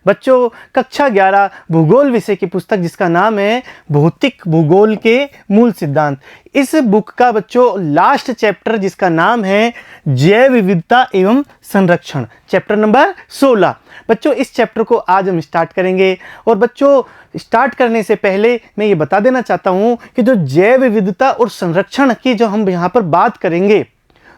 बच्चों कक्षा 11 भूगोल विषय की पुस्तक जिसका नाम है भौतिक भूगोल के मूल सिद्धांत। इस बुक का बच्चों लास्ट चैप्टर जिसका नाम है जैव विविधता एवं संरक्षण, चैप्टर नंबर 16। बच्चों इस चैप्टर को आज हम स्टार्ट करेंगे। और बच्चों स्टार्ट करने से पहले मैं ये बता देना चाहता हूँ कि जो जैव विविधता और संरक्षण की जो हम यहाँ पर बात करेंगे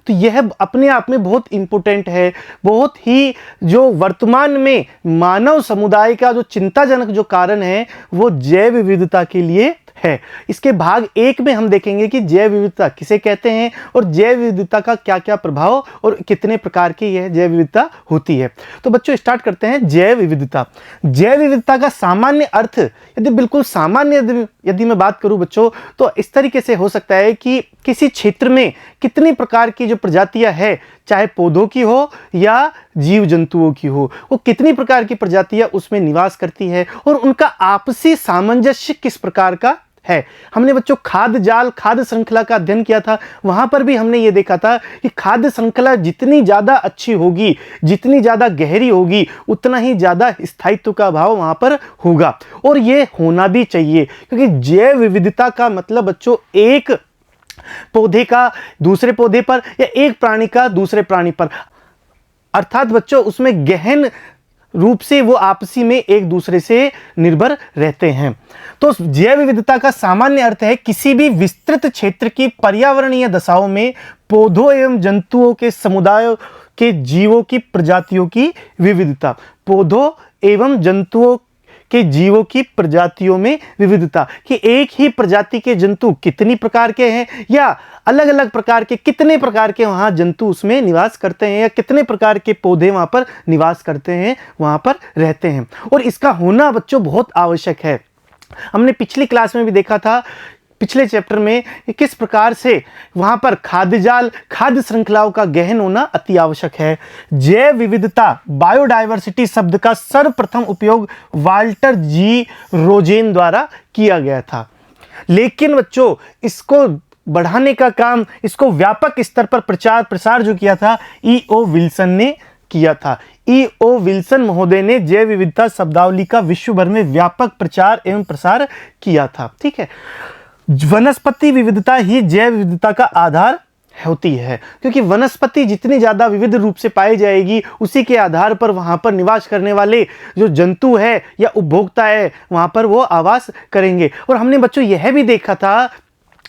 तो यह अपने आप में बहुत इम्पोर्टेंट है, बहुत ही जो वर्तमान में मानव समुदाय का जो चिंताजनक जो कारण है वो जैव विविधता के लिए है। इसके भाग 1 में हम देखेंगे कि जैव विविधता किसे कहते हैं और जैव विविधता का क्या क्या प्रभाव और कितने प्रकार की यह जैव विविधता होती है। तो बच्चों स्टार्ट करते हैं जैव विविधता। जैव विविधता का सामान्य अर्थ यदि बिल्कुल सामान्य यदि मैं बात करूं बच्चों तो इस तरीके से हो सकता है कि किसी क्षेत्र में कितनी प्रकार की जो प्रजातियां है, चाहे पौधों की हो या जीव जंतुओं की हो, वो कितनी प्रकार की प्रजातियां उसमें निवास करती है और उनका आपसी सामंजस्य किस प्रकार का है। हमने बच्चों खाद्य जाल खाद्य श्रृंखला का अध्ययन किया था, वहां पर भी हमने ये देखा था कि खाद्य श्रृंखला जितनी ज्यादा अच्छी होगी, जितनी ज्यादा गहरी होगी, उतना ही ज्यादा स्थायित्व का अभाव वहां पर होगा। और ये होना भी चाहिए क्योंकि जैव विविधता का मतलब बच्चों एक पौधे का दूसरे पौधे पर या एक प्राणी का दूसरे प्राणी पर, अर्थात बच्चों उसमें गहन रूप से वो आपसी में एक दूसरे से निर्भर रहते हैं। तो जैव विविधता का सामान्य अर्थ है किसी भी विस्तृत क्षेत्र की पर्यावरणीय दशाओं में पौधों एवं जंतुओं के समुदायों के जीवों की प्रजातियों की विविधता। पौधों एवं जंतुओं के जीवों की प्रजातियों में विविधता कि एक ही प्रजाति के जंतु कितनी प्रकार के हैं या अलग अलग प्रकार के कितने प्रकार के वहां जंतु उसमें निवास करते हैं या कितने प्रकार के पौधे वहां पर निवास करते हैं, वहां पर रहते हैं। और इसका होना बच्चों बहुत आवश्यक है। हमने पिछली क्लास में भी देखा था, पिछले चैप्टर में, किस प्रकार से वहां पर खाद्य जाल खाद्य श्रृंखलाओं का गहन होना अति आवश्यक है। जैव विविधता बायोडायवर्सिटी शब्द का सर्वप्रथम उपयोग वाल्टर जी रोजेन द्वारा किया गया था, लेकिन बच्चों इसको बढ़ाने का काम, इसको व्यापक स्तर पर प्रचार प्रसार जो किया था E.O. विल्सन ने किया था। E.O. विल्सन महोदय ने जैव विविधता शब्दावली का विश्व भर में व्यापक प्रचार एवं प्रसार किया था। ठीक है, वनस्पति विविधता ही जैव विविधता का आधार होती है क्योंकि वनस्पति जितनी ज्यादा विविध रूप से पाई जाएगी उसी के आधार पर वहां पर निवास करने वाले जो जंतु है या उपभोक्ता है वहां पर वो आवास करेंगे। और हमने बच्चों यह भी देखा था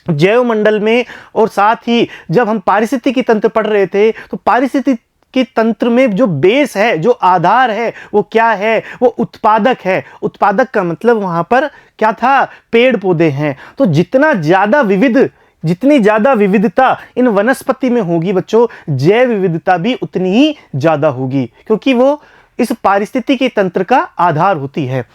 जैव मंडल में, और साथ ही जब हम पारिस्थितिकी तंत्र पढ़ रहे थे तो पारिस्थितिकी कि तंत्र में जो बेस है, जो आधार है, वो क्या है? वो उत्पादक है। उत्पादक का मतलब वहां पर क्या था? पेड़ पौधे हैं। तो जितनी ज्यादा विविधता इन वनस्पति में होगी बच्चों, जैव विविधता भी उतनी ही ज्यादा होगी क्योंकि वो इस पारिस्थितिकी तंत्र का आधार होती है।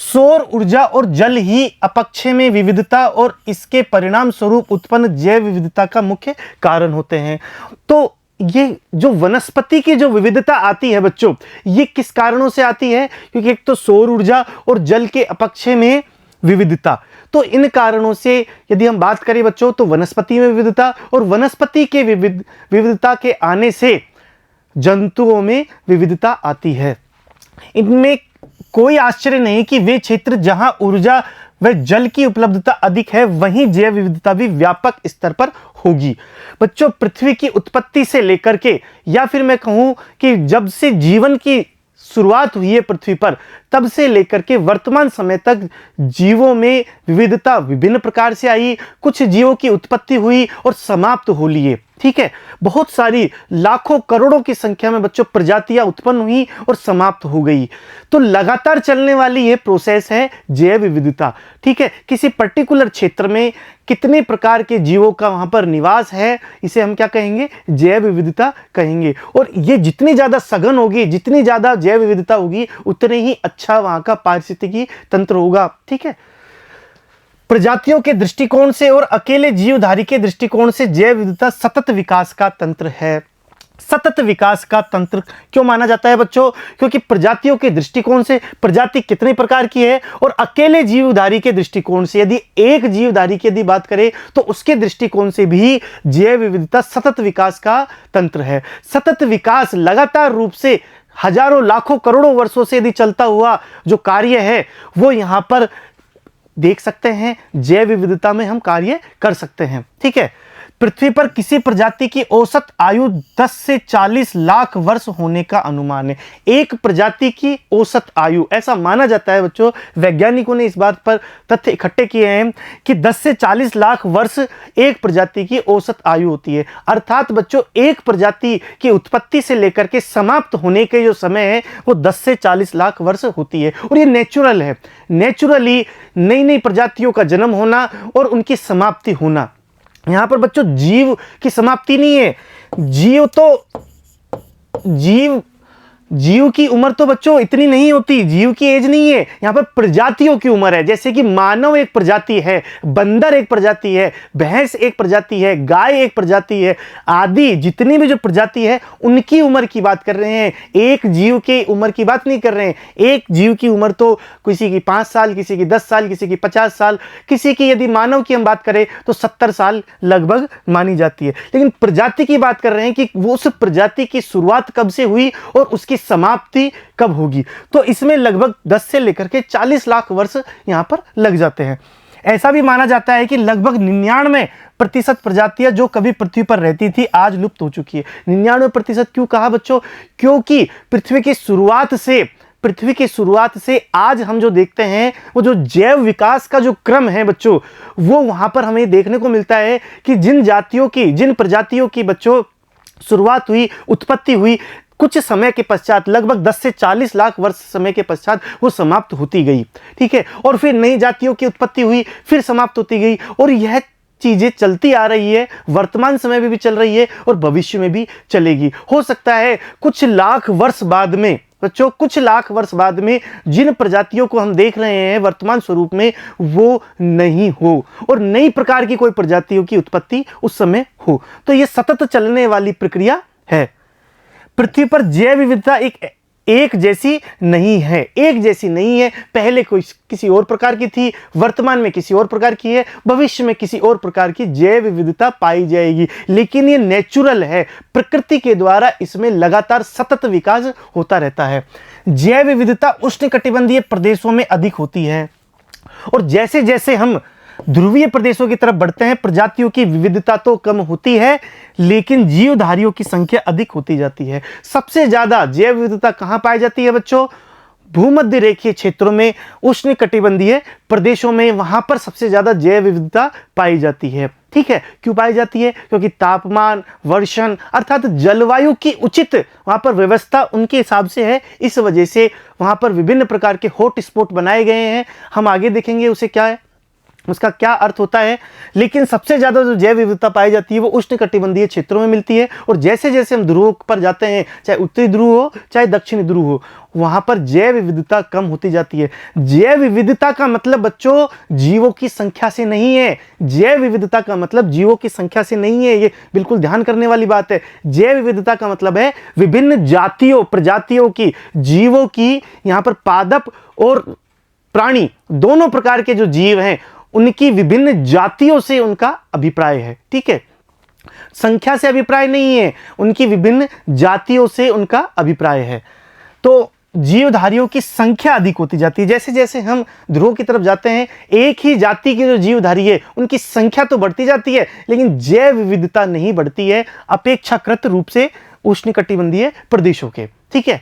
सौर ऊर्जा और जल ही अपक्षय में विविधता और इसके परिणाम स्वरूप उत्पन्न जैव विविधता का मुख्य कारण होते हैं। तो ये जो वनस्पति की जो विविधता आती है बच्चों, ये किस कारणों से आती है? क्योंकि एक तो सौर ऊर्जा और जल के अपक्षय में विविधता, तो इन कारणों से यदि हम बात करें बच्चों तो वनस्पति में विविधता, और वनस्पति के विविधता के आने से जंतुओं में विविधता आती है। इनमें कोई आश्चर्य नहीं कि वे क्षेत्र जहां ऊर्जा व जल की उपलब्धता अधिक है वहीं जैव विविधता भी व्यापक स्तर पर होगी। बच्चों पृथ्वी की उत्पत्ति से लेकर के, या फिर मैं कहूं कि जब से जीवन की शुरुआत हुई है पृथ्वी पर, तब से लेकर के वर्तमान समय तक जीवों में विविधता विभिन्न प्रकार से आई। कुछ जीवों की उत्पत्ति हुई और समाप्त हो लिए। ठीक है, बहुत सारी लाखों करोड़ों की संख्या में बच्चों प्रजातियां उत्पन्न हुई और समाप्त हो गई। तो लगातार चलने वाली यह प्रोसेस है जैव विविधता। ठीक है, किसी पर्टिकुलर क्षेत्र में कितने प्रकार के जीवों का वहां पर निवास है, इसे हम क्या कहेंगे? जैव विविधता कहेंगे। और ये जितनी ज्यादा सघन होगी, जितनी ज्यादा जैव विविधता होगी, उतने ही अच्छा वहां का पारिस्थितिकी तंत्र होगा। ठीक है, प्रजातियों के दृष्टिकोण से और अकेले जीवधारी के दृष्टिकोण से जैव विविधता सतत विकास का तंत्र है। सतत विकास का तंत्र क्यों माना जाता है बच्चों? क्योंकि प्रजातियों के दृष्टिकोण से प्रजाति कितने प्रकार की है, और अकेले जीवधारी के दृष्टिकोण से यदि एक जीवधारी की यदि बात करें तो उसके दृष्टिकोण से भी जैव विविधता सतत विकास का तंत्र है। सतत विकास लगातार रूप से हजारों लाखों करोड़ों वर्षों से यदि चलता हुआ जो कार्य है वो यहाँ पर देख सकते हैं, जैव विविधता में हम कार्य कर सकते हैं। ठीक है, पृथ्वी पर किसी प्रजाति की औसत आयु 10 से 40 लाख वर्ष होने का अनुमान है। एक प्रजाति की औसत आयु, ऐसा माना जाता है बच्चों, वैज्ञानिकों ने इस बात पर तथ्य इकट्ठे किए हैं कि 10 से 40 लाख वर्ष एक प्रजाति की औसत आयु होती है। अर्थात बच्चों एक प्रजाति की उत्पत्ति से लेकर के समाप्त होने के जो समय है वो 10 से 40 लाख वर्ष होती है, और ये नेचुरल है। नेचुरली नई नई प्रजातियों का जन्म होना और उनकी समाप्ति होना। यहां पर बच्चों जीव की समाप्ति नहीं है। जीव की उम्र तो बच्चों इतनी नहीं होती, जीव की एज नहीं है, यहां पर प्रजातियों की उम्र है। जैसे कि मानव एक प्रजाति है, बंदर एक प्रजाति है, भैंस एक प्रजाति है, गाय एक प्रजाति है, आदि जितनी भी जो प्रजाति है उनकी उम्र की बात कर रहे हैं, एक जीव की उम्र की बात नहीं कर रहे हैं। एक जीव की उम्र तो किसी की 5 साल, किसी की 10 साल, किसी की 50 साल, किसी की यदि मानव की हम बात करें तो 70 साल लगभग मानी जाती है। लेकिन प्रजाति की बात कर रहे हैं कि वो उस प्रजाति की शुरुआत कब से हुई और उसकी समाप्ति कब होगी, तो इसमें लगभग 10 से लेकर के 40 लाख वर्ष यहां पर लग जाते हैं। ऐसा भी माना जाता है कि लगभग 99% प्रजातियां जो कभी पृथ्वी पर रहती थी आज लुप्त हो चुकी है। 99% क्यों कहा बच्चों? क्योंकि पृथ्वी की शुरुआत से आज हम जो देखते हैं वो जो जैव विकास का जो क्रम है बच्चों, वो वहां पर हमें देखने को मिलता है कि जिन प्रजातियों की बच्चों शुरुआत हुई, उत्पत्ति हुई, कुछ समय के पश्चात लगभग 10 से 40 लाख वर्ष समय के पश्चात वो समाप्त होती गई। ठीक है, और फिर नई जातियों की उत्पत्ति हुई, फिर समाप्त होती गई, और यह चीजें चलती आ रही है, वर्तमान समय में भी चल रही है और भविष्य में भी चलेगी। हो सकता है कुछ लाख वर्ष बाद में बच्चों, कुछ लाख वर्ष बाद में जिन प्रजातियों को हम देख रहे हैं वर्तमान स्वरूप में वो नहीं हो और नई प्रकार की कोई प्रजातियों की उत्पत्ति उस समय हो। तो ये सतत चलने वाली प्रक्रिया है। पृथ्वी पर जैव विविधता एक जैसी नहीं है। पहले कोई किसी और प्रकार की थी, वर्तमान में किसी और प्रकार की है, भविष्य में किसी और प्रकार की जैव विविधता पाई जाएगी। लेकिन ये नेचुरल है, प्रकृति के द्वारा इसमें लगातार सतत विकास होता रहता है। जैव विविधता उष्णकटिबंधीय प्रदेशों में अधिक होती है, और जैसे जैसे हम ध्रुवीय प्रदेशों की तरफ बढ़ते हैं प्रजातियों की विविधता तो कम होती है, लेकिन जीवधारियों की संख्या अधिक होती जाती है। सबसे ज्यादा जैव विविधता कहां पाई जाती है बच्चों? भूमध्य रेखीय क्षेत्रों में, उष्णकटिबंधीय प्रदेशों में, वहां पर सबसे ज्यादा जैव विविधता पाई जाती है। ठीक है, क्यों पाई जाती है? क्योंकि तापमान, वर्षण अर्थात जलवायु की उचित वहां पर व्यवस्था उनके हिसाब से है। इस वजह से वहां पर विभिन्न प्रकार के हॉट स्पॉट बनाए गए हैं। हम आगे देखेंगे उसे क्या है, उसका क्या अर्थ होता है। लेकिन सबसे ज्यादा जो जैव विविधता पाई जाती है वो उष्णकटिबंधीय क्षेत्रों में मिलती है, और जैसे जैसे हम ध्रुवों पर जाते हैं, चाहे उत्तरी ध्रुव हो चाहे दक्षिणी ध्रुव हो, वहां पर जैव विविधता कम होती जाती है। जैव विविधता का मतलब बच्चों जीवों की संख्या से नहीं है। जैव विविधता का मतलब जीवों की संख्या से नहीं है, ये बिल्कुल ध्यान करने वाली बात है। जैव विविधता का मतलब है विभिन्न जातियों, प्रजातियों की, जीवों की, यहां पर पादप और प्राणी दोनों प्रकार के जो जीव हैं उनकी विभिन्न जातियों से उनका अभिप्राय है। ठीक है, संख्या से अभिप्राय नहीं है, उनकी विभिन्न जातियों से उनका अभिप्राय है। तो जीवधारियों की संख्या अधिक होती जाती है। जैसे जैसे हम ध्रुव की तरफ जाते हैं, एक ही जाति के जो जीवधारी है उनकी संख्या तो बढ़ती जाती है, लेकिन जैव विविधता नहीं बढ़ती है अपेक्षाकृत रूप से उष्णकटिबंधीय प्रदेशों के। ठीक है,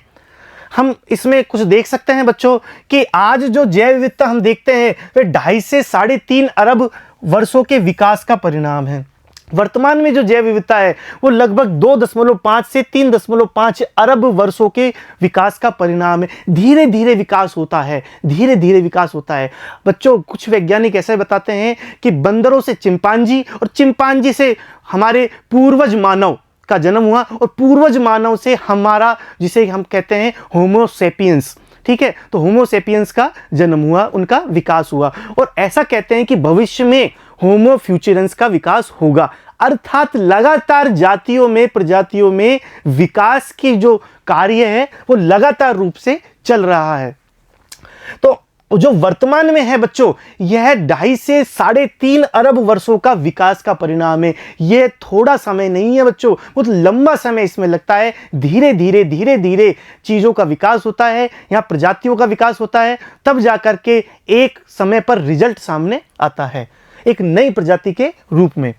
हम इसमें कुछ देख सकते हैं बच्चों कि आज जो जैव विविधता हम देखते हैं वे 2.5 से 3.5 अरब वर्षों के विकास का परिणाम है। वर्तमान में जो जैव विविधता है वो लगभग 2.5 से 3.5 अरब वर्षों के विकास का परिणाम है। धीरे धीरे विकास होता है, बच्चों कुछ वैज्ञानिक ऐसे बताते हैं कि बंदरों से चिंपांजी और चिंपांजी से हमारे पूर्वज मानव का जन्म हुआ, और पूर्वज मानव से हमारा जिसे हम कहते हैं होमो सेपियंस। ठीक है, तो होमो सेपियंस का जन्म हुआ, उनका विकास हुआ, और ऐसा कहते हैं कि भविष्य में होमो फ्यूचरेंस का विकास होगा। अर्थात लगातार जातियों में, प्रजातियों में विकास की जो कार्य है वो लगातार रूप से चल रहा है। तो जो वर्तमान में है बच्चों, यह 2.5 से 3.5 अरब वर्षों का विकास का परिणाम है। यह थोड़ा समय नहीं है बच्चों, बहुत लंबा समय इसमें लगता है। धीरे धीरे चीज़ों का विकास होता है, यहाँ प्रजातियों का विकास होता है, तब जाकर के एक समय पर रिजल्ट सामने आता है एक नई प्रजाति के रूप में।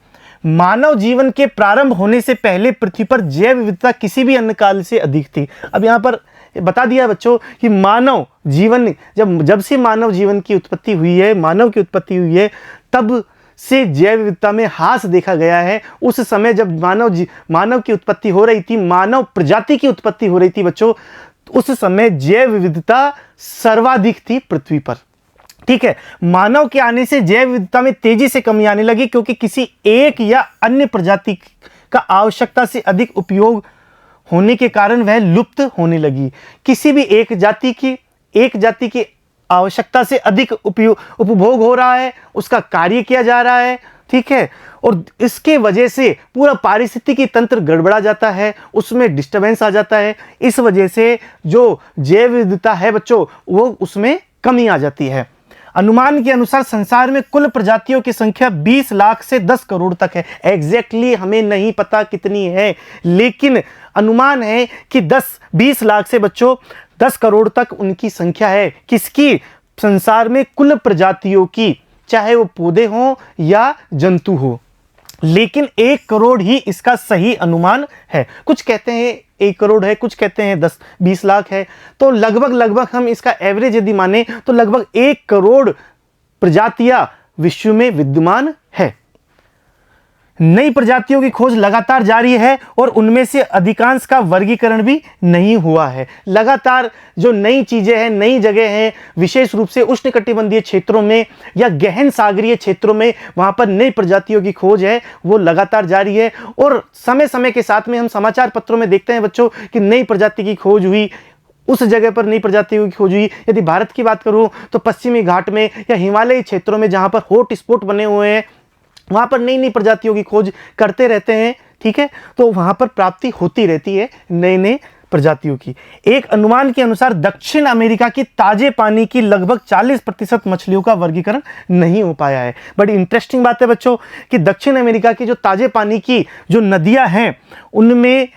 मानव जीवन के प्रारंभ होने से पहले पृथ्वी पर जैव विविधता किसी भी अन्य काल से अधिक थी। अब यहाँ पर बता दिया बच्चों कि मानव जीवन जब से मानव जीवन की उत्पत्ति हुई है, मानव की उत्पत्ति हुई है, तब से जैव विविधता में ह्रास देखा गया है। उस समय जब मानव की उत्पत्ति हो रही थी, मानव प्रजाति की उत्पत्ति हो रही थी बच्चों, उस समय जैव विविधता सर्वाधिक थी पृथ्वी पर। ठीक है, मानव के आने से जैव विविधता में तेजी से कमी आने लगी, क्योंकि किसी एक या अन्य प्रजाति का आवश्यकता से अधिक उपयोग होने के कारण वह लुप्त होने लगी। किसी भी एक जाति की आवश्यकता से अधिक उपभोग हो रहा है, उसका कार्य किया जा रहा है। ठीक है, और इसके वजह से पूरा पारिस्थितिकी तंत्र गड़बड़ा जाता है, उसमें डिस्टर्बेंस आ जाता है। इस वजह से जो जैव विविधता है बच्चों, वो उसमें कमी आ जाती है। अनुमान के अनुसार संसार में कुल प्रजातियों की संख्या 20 लाख से 10 करोड़ तक है। एग्जैक्टली हमें नहीं पता कितनी है, लेकिन अनुमान है कि 20 लाख से बच्चों 10 करोड़ तक उनकी संख्या है। किसकी? संसार में कुल प्रजातियों की, चाहे वो पौधे हों या जंतु हो। लेकिन 1 करोड़ ही इसका सही अनुमान है। कुछ कहते हैं 1 करोड़ है, कुछ कहते हैं 10-20 लाख है। तो लगभग हम इसका एवरेज यदि माने तो लगभग 1 करोड़ प्रजातियां विश्व में विद्यमान है। नई प्रजातियों की खोज लगातार जारी है और उनमें से अधिकांश का वर्गीकरण भी नहीं हुआ है। लगातार जो नई चीजें हैं, नई जगह हैं, विशेष रूप से उष्णकटिबंधीय क्षेत्रों में या गहन सागरीय क्षेत्रों में, वहां पर नई प्रजातियों की खोज है, वो लगातार जारी है। और समय समय के साथ में हम समाचार पत्रों में देखते हैं बच्चों कि नई प्रजाति की खोज हुई, उस जगह पर नई प्रजातियों की खोज हुई। यदि भारत की बात करूं तो पश्चिमी घाट में या हिमालयी क्षेत्रों में, जहां पर हॉट स्पॉट बने हुए हैं, वहां पर नई नई प्रजातियों की खोज करते रहते हैं। ठीक है, तो वहां पर प्राप्ति होती रहती है नए नए प्रजातियों की। एक अनुमान के अनुसार दक्षिण अमेरिका की ताजे पानी की लगभग 40% मछलियों का वर्गीकरण नहीं हो पाया है। बड़ी इंटरेस्टिंग बात है बच्चों कि दक्षिण अमेरिका की जो ताजे पानी की जो नदियां हैं, उनमें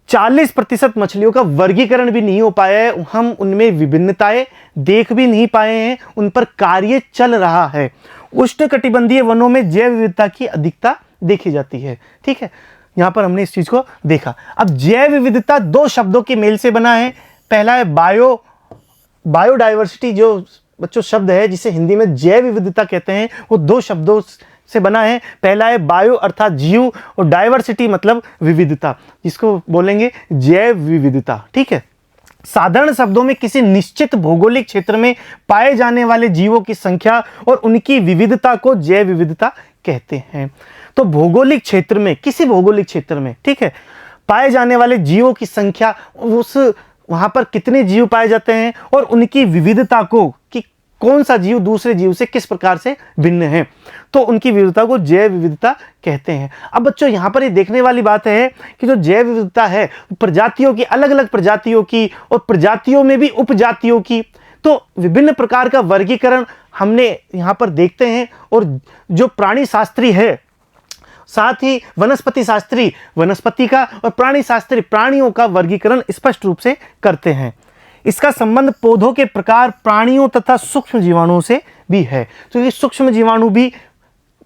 40% मछलियों का वर्गीकरण भी नहीं हो पाया है। हम उनमें विभिन्नताएं देख भी नहीं पाए हैं, उन पर कार्य चल रहा है। उष्णकटिबंधीय वनों में जैव विविधता की अधिकता देखी जाती है। ठीक है, यहां पर हमने इस चीज को देखा। अब जैव विविधता 2 शब्दों के मेल से बना है। पहला है बायोडाइवर्सिटी, जो बच्चों शब्द है जिसे हिंदी में जैव विविधता कहते हैं, वो 2 शब्दों से बना है। पहला है बायो अर्थात जीव, और डाइवर्सिटी मतलब विविधता, जिसको बोलेंगे जैव विविधता। ठीक है, साधारण शब्दों में किसी निश्चित भौगोलिक क्षेत्र में पाए जाने वाले जीवों की संख्या और उनकी विविधता को जैव विविधता कहते हैं। तो भौगोलिक क्षेत्र में, किसी भौगोलिक क्षेत्र में, ठीक है, पाए जाने वाले जीवों की संख्या, उस वहां पर कितने जीव पाए जाते हैं और उनकी विविधता को, कि कौन सा जीव दूसरे जीव से किस प्रकार से भिन्न है, तो उनकी विविधता को जैव विविधता कहते हैं। अब बच्चों यहां पर ये देखने वाली बात है कि जो जैव विविधता है, प्रजातियों की, अलग अलग प्रजातियों की, और प्रजातियों में भी उपजातियों की, तो विभिन्न प्रकार का वर्गीकरण हमने यहां पर देखते हैं। और जो प्राणी शास्त्री है, साथ ही वनस्पति शास्त्री वनस्पति का और प्राणी शास्त्री प्राणियों का वर्गीकरण स्पष्ट रूप से करते हैं। इसका संबंध पौधों के प्रकार, प्राणियों तथा सूक्ष्म जीवाणुओं से भी है। तो ये सूक्ष्म जीवाणु भी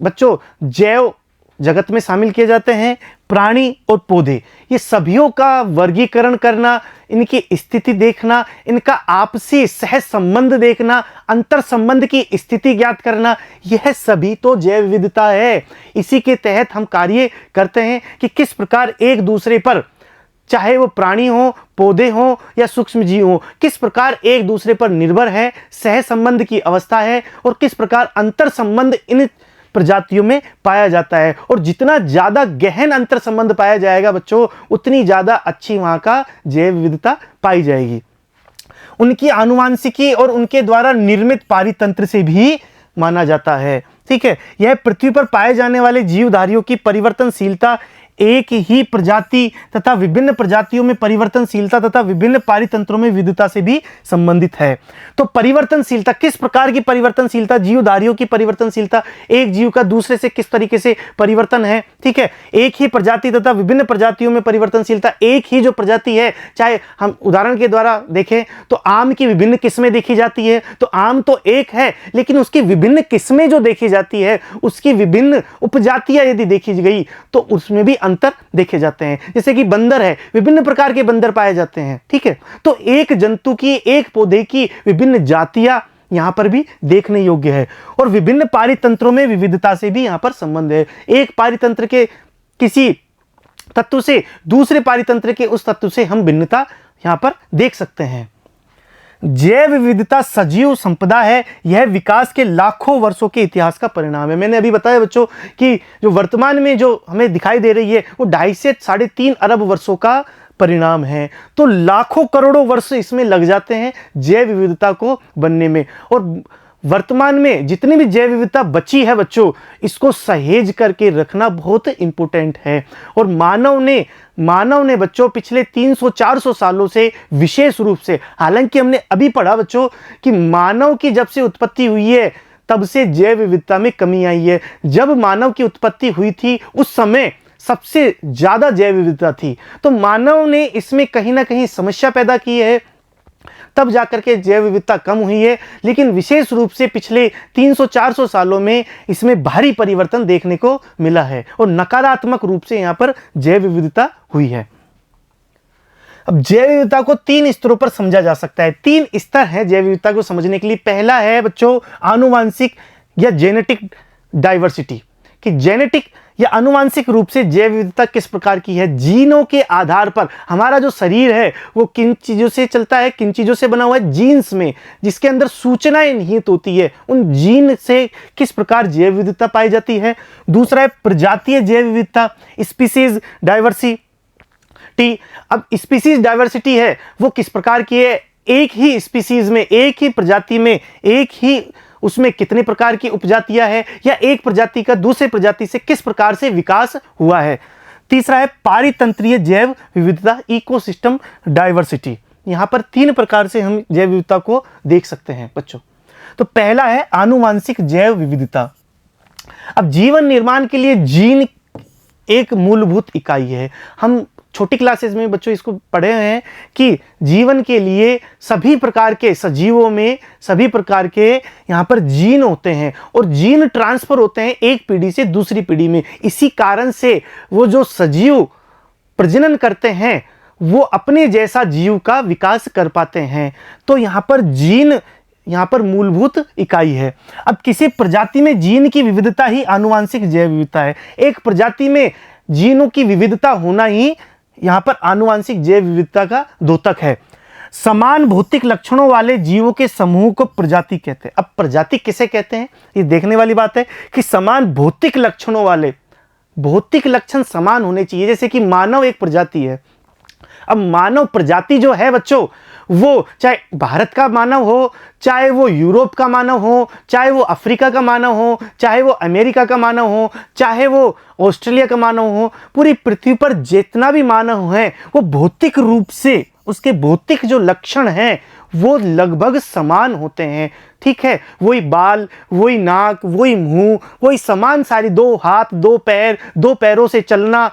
बच्चों जैव जगत में शामिल किए जाते हैं। प्राणी और पौधे, ये सभियों का वर्गीकरण करना, इनकी स्थिति देखना, इनका आपसी सह संबंध देखना, अंतर संबंध की स्थिति ज्ञात करना, यह सभी तो जैव विविधता है। इसी के तहत हम कार्य करते हैं कि किस प्रकार एक दूसरे पर, चाहे वो प्राणी हो, पौधे हो या सूक्ष्म जीव हो, किस प्रकार एक दूसरे पर निर्भर है, सह संबंध की अवस्था है, और किस प्रकार अंतर संबंध इन प्रजातियों में पाया जाता है। और जितना ज्यादा गहन अंतर संबंध पाया जाएगा बच्चों, उतनी ज्यादा अच्छी वहां का जैव विविधता पाई जाएगी। उनकी आनुवांशिकी और उनके द्वारा निर्मित पारितंत्र से भी माना जाता है। ठीक है, यह पृथ्वी पर पाए जाने वाले जीवधारियों की परिवर्तनशीलता एक ही प्रजाति तथा विभिन्न प्रजातियों में परिवर्तनशीलता तथा विभिन्न पारितंत्रों में विविधता से भी संबंधित है। तो परिवर्तनशीलता, किस प्रकार की परिवर्तनशीलता? जीवधारियों की परिवर्तनशीलता, एक जीव का दूसरे से किस तरीके से परिवर्तन है, ठीक है। एक ही प्रजाति तथा विभिन्न प्रजातियों में परिवर्तनशीलता, एक ही जो प्रजाति है, चाहे हम उदाहरण के द्वारा देखें तो आम की विभिन्न किस्में देखी जाती है, तो आम तो एक है लेकिन उसकी विभिन्न किस्में जो देखी जाती है, उसकी विभिन्न उपजातियां यदि देखी गई तो उसमें भी अंतर देखे जाते हैं। जैसे कि बंदर है, विभिन्न प्रकार के बंदर पाए जाते हैं, ठीक है। तो एक जंतु की, एक पौधे की विभिन्न जातियां यहां पर भी देखने योग्य है। और विभिन्न पारितंत्रों में विविधता से भी यहां पर संबंध है। एक पारितंत्र के किसी तत्व से दूसरे पारितंत्र के उस तत्व से हम भिन्नता यहां पर देख सकते हैं। जैव विविधता सजीव संपदा है, यह विकास के लाखों वर्षों के इतिहास का परिणाम है। मैंने अभी बताया बच्चों कि जो वर्तमान में जो हमें दिखाई दे रही है वो 2.5 से 3.5 अरब वर्षों का परिणाम है। तो लाखों करोड़ों वर्ष इसमें लग जाते हैं जैव विविधता को बनने में। और वर्तमान में जितनी भी जैव विविधता बची है बच्चों, इसको सहेज करके रखना बहुत इंपॉर्टेंट है। और मानव ने बच्चों पिछले 300-400 सालों से विशेष रूप से, हालांकि हमने अभी पढ़ा बच्चों कि मानव की जब से उत्पत्ति हुई है तब से जैव विविधता में कमी आई है। जब मानव की उत्पत्ति हुई थी उस समय सबसे ज्यादा जैव विविधता थी। तो मानव ने इसमें कहीं ना कहीं समस्या पैदा की है, तब जाकर के जैव विविधता कम हुई है। लेकिन विशेष रूप से पिछले 300-400 सालों में इसमें भारी परिवर्तन देखने को मिला है और नकारात्मक रूप से यहां पर जैव विविधता हुई है। अब जैव विविधता को 3 स्तरों पर समझा जा सकता है। 3 स्तर हैं जैव विविधता को समझने के लिए। पहला है बच्चों आनुवांशिक या जेनेटिक डाइवर्सिटी, कि जेनेटिक या आनुवांशिक रूप से जैव विविधता किस प्रकार की है। जीनों के आधार पर हमारा जो शरीर है वो किन चीजों से चलता है, किन चीजों से बना हुआ है, जीन्स में, जिसके अंदर सूचनाएं निहित होती है, उन जीन से किस प्रकार जैव विविधता पाई जाती है। दूसरा है प्रजातीय जैव विविधता, स्पीसीज डाइवर्सिटी। अब स्पीसीज डाइवर्सिटी है वो किस प्रकार की है, एक ही स्पीसीज में, एक ही प्रजाति में, एक ही उसमें कितने प्रकार की उपजातियां हैं, या एक प्रजाति का दूसरे प्रजाति से किस प्रकार से विकास हुआ है। तीसरा है पारितंत्रीय जैव विविधता, इकोसिस्टम डाइवर्सिटी। यहां पर 3 प्रकार से हम जैव विविधता को देख सकते हैं बच्चों। तो पहला है आनुवांशिक जैव विविधता। अब जीवन निर्माण के लिए जीन एक मूलभूत इकाई है। हम छोटी क्लासेस में बच्चों इसको पढ़े हैं कि जीवन के लिए सभी प्रकार के सजीवों में सभी प्रकार के यहाँ पर जीन होते हैं और जीन ट्रांसफर होते हैं एक पीढ़ी से दूसरी पीढ़ी में। इसी कारण से वो जो सजीव प्रजनन करते हैं वो अपने जैसा जीव का विकास कर पाते हैं। तो यहाँ पर जीन यहाँ पर मूलभूत इकाई है। अब किसी प्रजाति में जीन की विविधता ही आनुवांशिक जैव विविधता है। एक प्रजाति में जीनों की विविधता होना ही यहां पर आनुवांशिक जैव विविधता का द्योतक है। समान भौतिक लक्षणों वाले जीवों के समूह को प्रजाति कहते हैं। अब प्रजाति किसे कहते हैं, ये देखने वाली बात है कि समान भौतिक लक्षणों वाले, भौतिक लक्षण समान होने चाहिए। जैसे कि मानव एक प्रजाति है। अब मानव प्रजाति जो है बच्चों, वो चाहे भारत का मानव हो, चाहे वो यूरोप का मानव हो, चाहे वो अफ्रीका का मानव हो, चाहे वो अमेरिका का मानव हो, चाहे वो ऑस्ट्रेलिया का मानव हो, पूरी पृथ्वी पर जितना भी मानव है वो भौतिक रूप से उसके भौतिक जो लक्षण हैं वो लगभग समान होते हैं। ठीक है, वही बाल, वही नाक, वही मुंह, वही समान सारी 2 हाथ, 2 पैर, 2 पैरों से चलना,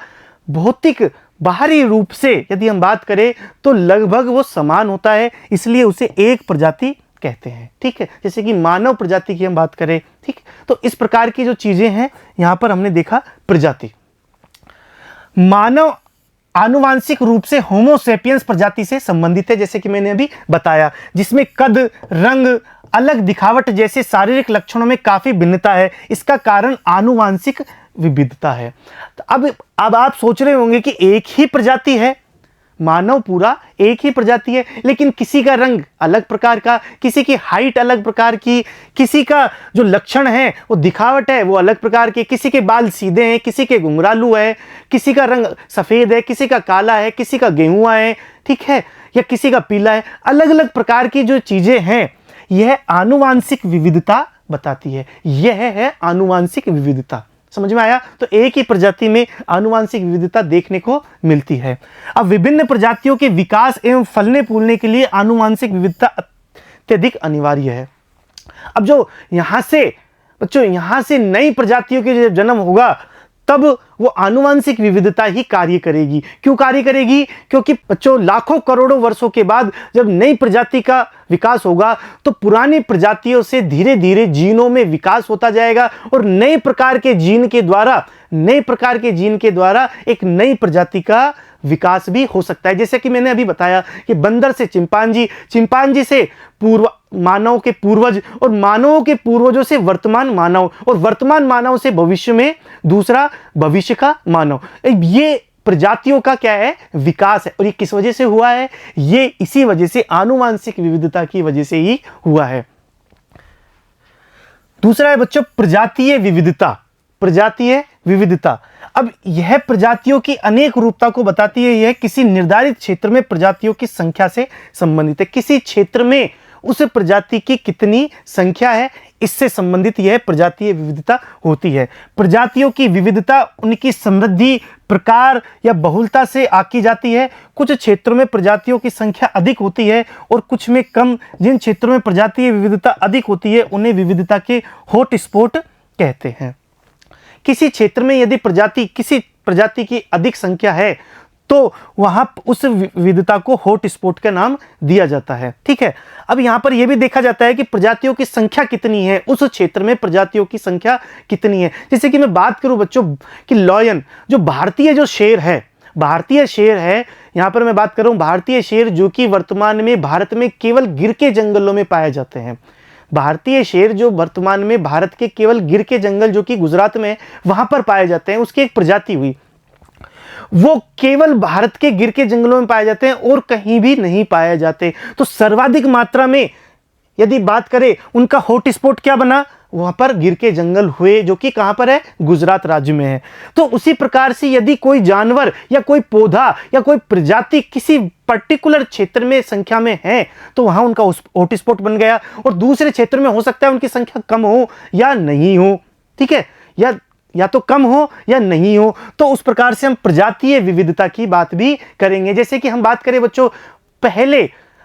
भौतिक बाहरी रूप से यदि हम बात करें तो लगभग वो समान होता है, इसलिए उसे एक प्रजाति कहते हैं। ठीक है, जैसे कि मानव प्रजाति की हम बात करें, ठीक, तो इस प्रकार की जो चीजें हैं यहां पर हमने देखा प्रजाति। मानव आनुवांशिक रूप से होमो सेपियंस प्रजाति से संबंधित है, जैसे कि मैंने अभी बताया, जिसमें कद, रंग, अलग दिखावट जैसे शारीरिक लक्षणों में काफी भिन्नता है। इसका कारण आनुवांशिक विविधता है। तो अब आप सोच रहे होंगे कि एक ही प्रजाति है, मानव पूरा एक ही प्रजाति है, लेकिन किसी का रंग अलग प्रकार का, किसी की हाइट अलग प्रकार की, किसी का जो लक्षण है वो दिखावट है वो अलग प्रकार की, किसी के बाल सीधे हैं, किसी के घुंघरालू है, किसी का रंग सफेद है, किसी का काला है, किसी का गेहुआ है, ठीक है, या किसी का पीला है। अलग अलग प्रकार की जो चीजें हैं यह आनुवांशिक विविधता बताती है। यह है आनुवांशिक विविधता। समझ में आया? तो एक ही प्रजाति में आनुवांशिक विविधता देखने को मिलती है। अब विभिन्न प्रजातियों के विकास एवं फलने फूलने के लिए आनुवांशिक विविधता अत्यधिक अनिवार्य है। अब जो यहां से बच्चों यहां से नई प्रजातियों के जब जन्म होगा तब वो आनुवांशिक विविधता ही कार्य करेगी। क्यों कार्य करेगी? क्योंकि बच्चों लाखों करोड़ों वर्षों के बाद जब नई प्रजाति का विकास होगा तो पुरानी प्रजातियों से धीरे धीरे जीनों में विकास होता जाएगा और नए प्रकार के जीन के द्वारा एक नई प्रजाति का विकास भी हो सकता है। जैसे कि मैंने अभी बताया कि बंदर से चिंपांजी, चिंपांजी से मानव के पूर्वज और मानवों के पूर्वजों से वर्तमान मानव और वर्तमान मानव से भविष्य में दूसरा भविष्य का मानव। ये प्रजातियों का क्या है? विकास है। और ये किस वजह से हुआ है? ये इसी वजह से आनुवांशिक विविधता की वजह से ही हुआ है। दूसरा है बच्चों प्रजातीय विविधता। प्रजातीय विविधता अब यह प्रजातियों की अनेक रूपता को बताती है। यह किसी निर्धारित क्षेत्र में प्रजातियों की संख्या से संबंधित है। किसी क्षेत्र में उस प्रजाति की कितनी संख्या है, इससे संबंधित यह प्रजातीय विविधता होती है। प्रजातियों की विविधता उनकी समृद्धि, प्रकार या बहुलता से आकी जाती है। कुछ क्षेत्रों में प्रजातियों की संख्या अधिक होती है और कुछ में कम। जिन क्षेत्रों में प्रजातीय विविधता अधिक होती है उन्हें विविधता के हॉटस्पॉट कहते हैं। किसी क्षेत्र में यदि किसी प्रजाति की अधिक संख्या है तो वहां उस विविधता को हॉटस्पॉट का नाम दिया जाता है। ठीक है। अब यहां पर यह भी देखा जाता है कि प्रजातियों की संख्या कितनी है, उस क्षेत्र में प्रजातियों की संख्या कितनी है। जैसे कि मैं बात करूं बच्चों कि लॉयन जो भारतीय जो शेर है, भारतीय शेर है, यहां पर मैं बात कर रहा हूं भारतीय शेर जो कि वर्तमान में भारत में केवल गिर के जंगलों में पाए जाते हैं। भारतीय शेर जो वर्तमान में भारत के केवल गिर के जंगल जो कि गुजरात में वहां पर पाए जाते हैं, उसकी एक प्रजाति हुई, वो केवल भारत के गिर के जंगलों में पाए जाते हैं और कहीं भी नहीं पाए जाते। तो सर्वाधिक मात्रा में यदि बात करें उनका हॉटस्पॉट क्या बना? वहां पर गिर के जंगल हुए जो कि कहां पर है? गुजरात राज्य में है। तो उसी प्रकार से यदि कोई जानवर या कोई पौधा या कोई प्रजाति किसी पर्टिकुलर क्षेत्र में संख्या में है तो वहां उनका हॉटस्पॉट बन गया और दूसरे क्षेत्र में हो सकता है उनकी संख्या कम हो या नहीं हो। ठीक है, या तो कम हो या नहीं हो। तो उस प्रकार से हम प्रजातीय विविधता की बात भी करेंगे। जैसे कि हम बात करें बच्चों, पहले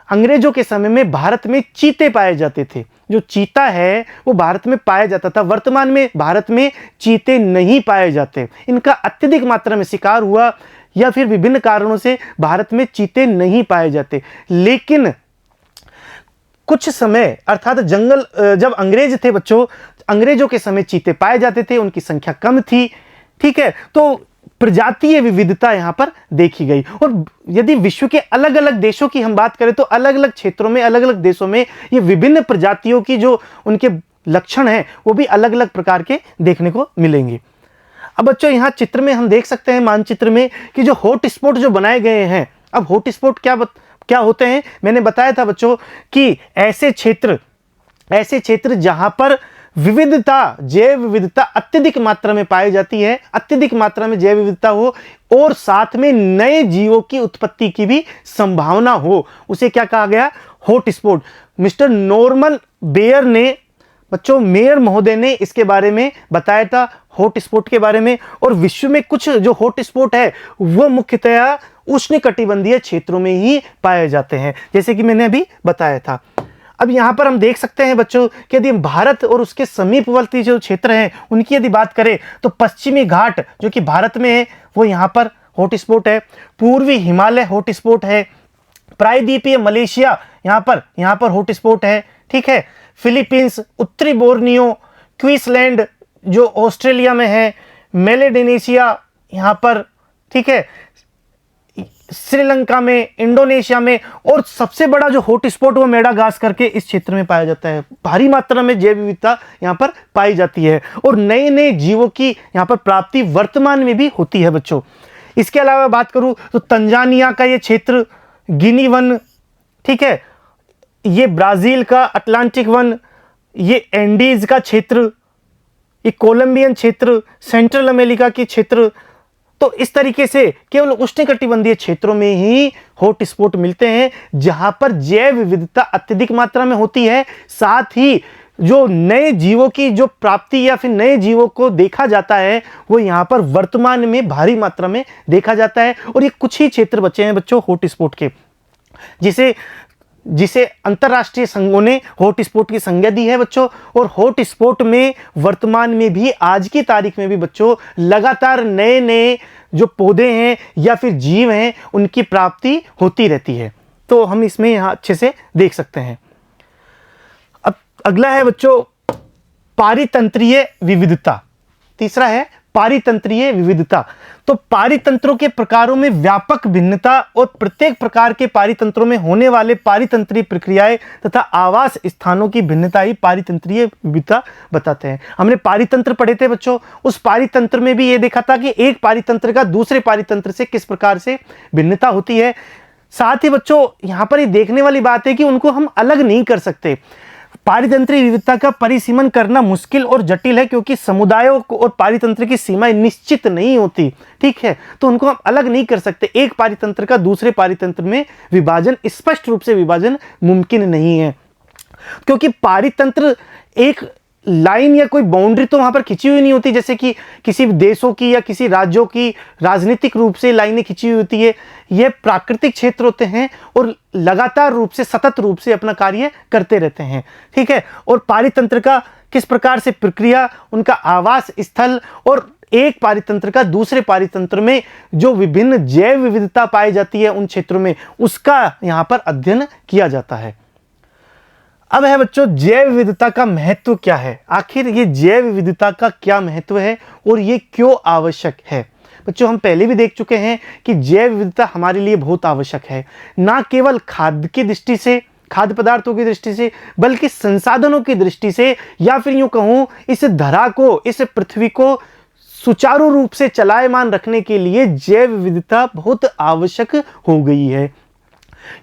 अंग्रेजों के समय में भारत में चीते पाए जाते थे। जो चीता है वो भारत में पाया जाता था। वर्तमान में भारत में चीते नहीं पाए जाते। इनका अत्यधिक मात्रा में शिकार हुआ या फिर विभिन्न कारणों से भारत में चीते नहीं पाए जाते। लेकिन कुछ समय अर्थात जंगल जब अंग्रेज थे बच्चों, अंग्रेजों के समय चीते पाए जाते थे, उनकी संख्या कम थी। ठीक है, तो प्रजातीय विविधता यहां पर देखी गई। और यदि विश्व के अलग अलग देशों की हम बात करें तो अलग अलग क्षेत्रों में, अलग अलग देशों में ये विभिन्न प्रजातियों की जो उनके लक्षण हैं वो भी अलग अलग प्रकार के देखने को मिलेंगे। अब बच्चों यहां चित्र में हम देख सकते हैं, मानचित्र में, कि जो हॉटस्पॉट जो बनाए गए हैं। अब हॉटस्पॉट क्या होते हैं? मैंने बताया था बच्चों कि ऐसे क्षेत्र जहां पर विविधता, जैव विविधता अत्यधिक मात्रा में पाई जाती है, अत्यधिक मात्रा में जैव विविधता हो और साथ में नए जीवों की उत्पत्ति की भी संभावना हो, उसे क्या कहा गया? हॉटस्पॉट। मिस्टर नॉर्मन बेयर ने बच्चों, मेयर महोदय ने इसके बारे में बताया था, हॉटस्पॉट के बारे में। और विश्व में कुछ जो हॉटस्पॉट है वो मुख्यतया उष्णकटिबंधीय क्षेत्रों में ही पाए जाते हैं, जैसे कि मैंने अभी बताया था। अब यहां पर हम देख सकते हैं बच्चों कि यदि भारत और उसके समीपवर्ती जो क्षेत्र हैं उनकी यदि बात करें तो पश्चिमी घाट जो कि भारत में है वो यहां पर हॉटस्पॉट है। पूर्वी हिमालय हॉटस्पॉट है। प्रायद्वीपीय मलेशिया यहां पर हॉटस्पॉट है। ठीक है, फिलीपींस, उत्तरी बोर्नियो, क्वींसलैंड जो ऑस्ट्रेलिया में है, मेलेडिनेशिया यहां पर, ठीक है, श्रीलंका में, इंडोनेशिया में, और सबसे बड़ा जो हॉटस्पॉट वो मेडागास्कर के इस क्षेत्र में पाया जाता है। भारी मात्रा में जैव विविधता यहां पर पाई जाती है और नए नए जीवों की यहां पर प्राप्ति वर्तमान में भी होती है बच्चों। इसके अलावा बात करूं तो तंजानिया का ये क्षेत्र, गिनी वन, ठीक है, ये ब्राजील का अटलांटिक वन, ये एंडीज का क्षेत्र, ये कोलंबियन क्षेत्र, सेंट्रल अमेरिका के क्षेत्र। तो इस तरीके से केवल उष्णकटिबंधीय क्षेत्रों में ही हॉटस्पॉट मिलते हैं जहां पर जैव विविधता अत्यधिक मात्रा में होती है, साथ ही जो नए जीवों की जो प्राप्ति या फिर नए जीवों को देखा जाता है वो यहाँ पर वर्तमान में भारी मात्रा में देखा जाता है। और ये कुछ ही क्षेत्र बचे हैं बच्चों हॉटस्पॉट के, जिसे अंतरराष्ट्रीय संघों ने हॉटस्पॉट की संज्ञा दी है बच्चों। और हॉटस्पॉट में वर्तमान में भी, आज की तारीख में भी बच्चों, लगातार नए नए जो पौधे हैं या फिर जीव हैं उनकी प्राप्ति होती रहती है। तो हम इसमें यहाँ अच्छे से देख सकते हैं। अब अगला है बच्चों पारितंत्रीय विविधता। तीसरा है पारितंत्रीय विविधता। तो पारितंत्रों के प्रकारों में व्यापक भिन्नता और प्रत्येक प्रकार के पारितंत्रों में होने वाले पारितंत्रीय प्रक्रियाएं तथा आवास स्थानों की भिन्नता ही पारितंत्रीय विविधता बताते हैं। हमने पारितंत्र पढ़े थे बच्चों, उस पारितंत्र में भी ये देखा था कि एक पारितंत्र का दूसरे पारितंत्र से किस प्रकार से भिन्नता होती है। साथ ही बच्चों यहां पर ये देखने वाली बात है कि उनको हम अलग नहीं कर सकते। पारितंत्रीय विविधता का परिसीमन करना मुश्किल और जटिल है क्योंकि समुदायों और पारितंत्र की सीमाएं निश्चित नहीं होती, ठीक है। तो उनको हम अलग नहीं कर सकते। एक पारितंत्र का दूसरे पारितंत्र में विभाजन, स्पष्ट रूप से विभाजन मुमकिन नहीं है, क्योंकि पारितंत्र एक लाइन या कोई बाउंड्री तो वहां पर खिंची हुई नहीं होती, जैसे कि किसी देशों की या किसी राज्यों की राजनीतिक रूप से लाइनें खिंची हुई होती है। यह प्राकृतिक क्षेत्र होते हैं और लगातार रूप से, सतत रूप से अपना कार्य करते रहते हैं, ठीक है। और पारितंत्र का किस प्रकार से प्रक्रिया, उनका आवास स्थल और एक पारितंत्र का दूसरे पारितंत्र में जो विभिन्न जैव विविधता पाई जाती है उन क्षेत्रों में, उसका यहां पर अध्ययन किया जाता है। अब है बच्चों जैव विविधता का महत्व क्या है। आखिर ये जैव विविधता का क्या महत्व है और ये क्यों आवश्यक है। बच्चों हम पहले भी देख चुके हैं कि जैव विविधता हमारे लिए बहुत आवश्यक है, ना केवल खाद्य की दृष्टि से, खाद्य पदार्थों की दृष्टि से, बल्कि संसाधनों की दृष्टि से, या फिर यूं कहूं इस धरा को, इस पृथ्वी को सुचारू रूप से चलायमान रखने के लिए जैव विविधता बहुत आवश्यक हो गई है।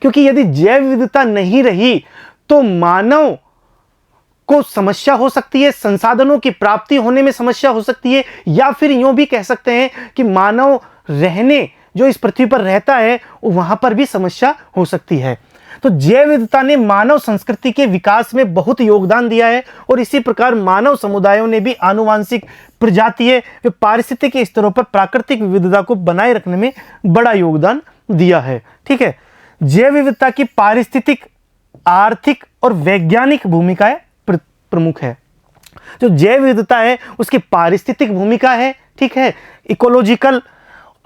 क्योंकि यदि जैव विविधता नहीं रही तो मानव को समस्या हो सकती है, संसाधनों की प्राप्ति होने में समस्या हो सकती है, या फिर यूं भी कह सकते हैं कि मानव रहने, जो इस पृथ्वी पर रहता है, वहां पर भी समस्या हो सकती है। तो जैव विविधता ने मानव संस्कृति के विकास में बहुत योगदान दिया है और इसी प्रकार मानव समुदायों ने भी आनुवांशिक, प्रजातीय व पारिस्थितिक स्तरों पर प्राकृतिक विविधता को बनाए रखने में बड़ा योगदान दिया है, ठीक है। जैव विविधता की पारिस्थितिक, आर्थिक और वैज्ञानिक भूमिकाएं प्रमुख है। जो जैव विविधता है उसकी पारिस्थितिक भूमिका है, ठीक है, इकोलॉजिकल,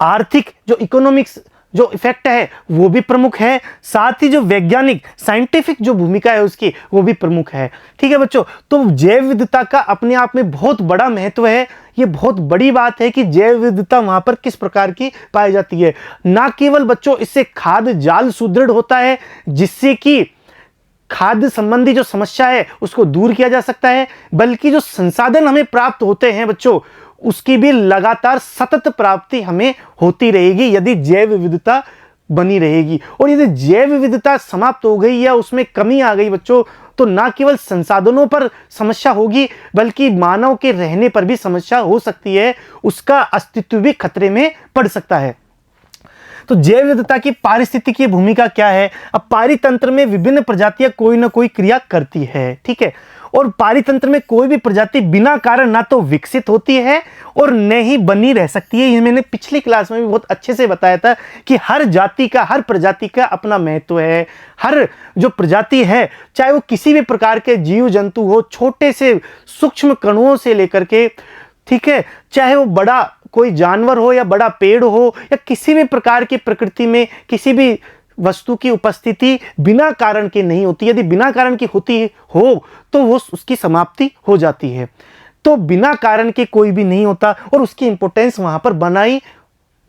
आर्थिक, जो इकोनॉमिक्स जो इफेक्ट है वो भी प्रमुख है, साथ ही जो वैज्ञानिक, साइंटिफिक जो भूमिका है उसकी वो भी प्रमुख है, ठीक है बच्चों। तो जैव विविधता का अपने आप में बहुत बड़ा महत्व है। ये बहुत बड़ी बात है कि जैव विविधता वहां पर किस प्रकार की पाई जाती है। ना केवल बच्चों इससे खाद्य जाल सुदृढ़ होता है, जिससे कि खाद्य संबंधी जो समस्या है उसको दूर किया जा सकता है, बल्कि जो संसाधन हमें प्राप्त होते हैं बच्चों उसकी भी लगातार सतत प्राप्ति हमें होती रहेगी यदि जैव विविधता बनी रहेगी। और यदि जैव विविधता समाप्त हो गई या उसमें कमी आ गई बच्चों, तो ना केवल संसाधनों पर समस्या होगी बल्कि मानव के रहने पर भी समस्या हो सकती है, उसका अस्तित्व भी खतरे में पड़ सकता है। तो जैव विविधता की पारिस्थितिकीय भूमिका क्या है। अब पारितंत्र में विभिन्न प्रजातियां कोई ना कोई क्रिया करती है, ठीक है। और पारितंत्र में कोई भी प्रजाति बिना कारण ना तो विकसित होती है और न ही बनी रह सकती है। ये मैंने पिछली क्लास में भी बहुत अच्छे से बताया था कि हर जाति का, हर प्रजाति का अपना महत्व है। हर जो प्रजाति है, चाहे वो किसी भी प्रकार के जीव जंतु हो, छोटे से सूक्ष्म कणुओं से लेकर के, ठीक है, चाहे वो बड़ा कोई जानवर हो या बड़ा पेड़ हो या किसी भी प्रकार की प्रकृति में किसी भी वस्तु की उपस्थिति बिना कारण के नहीं होती। यदि बिना कारण की होती हो तो वो उसकी समाप्ति हो जाती है। तो बिना कारण के कोई भी नहीं होता और उसकी इंपॉर्टेंस वहां पर बनाई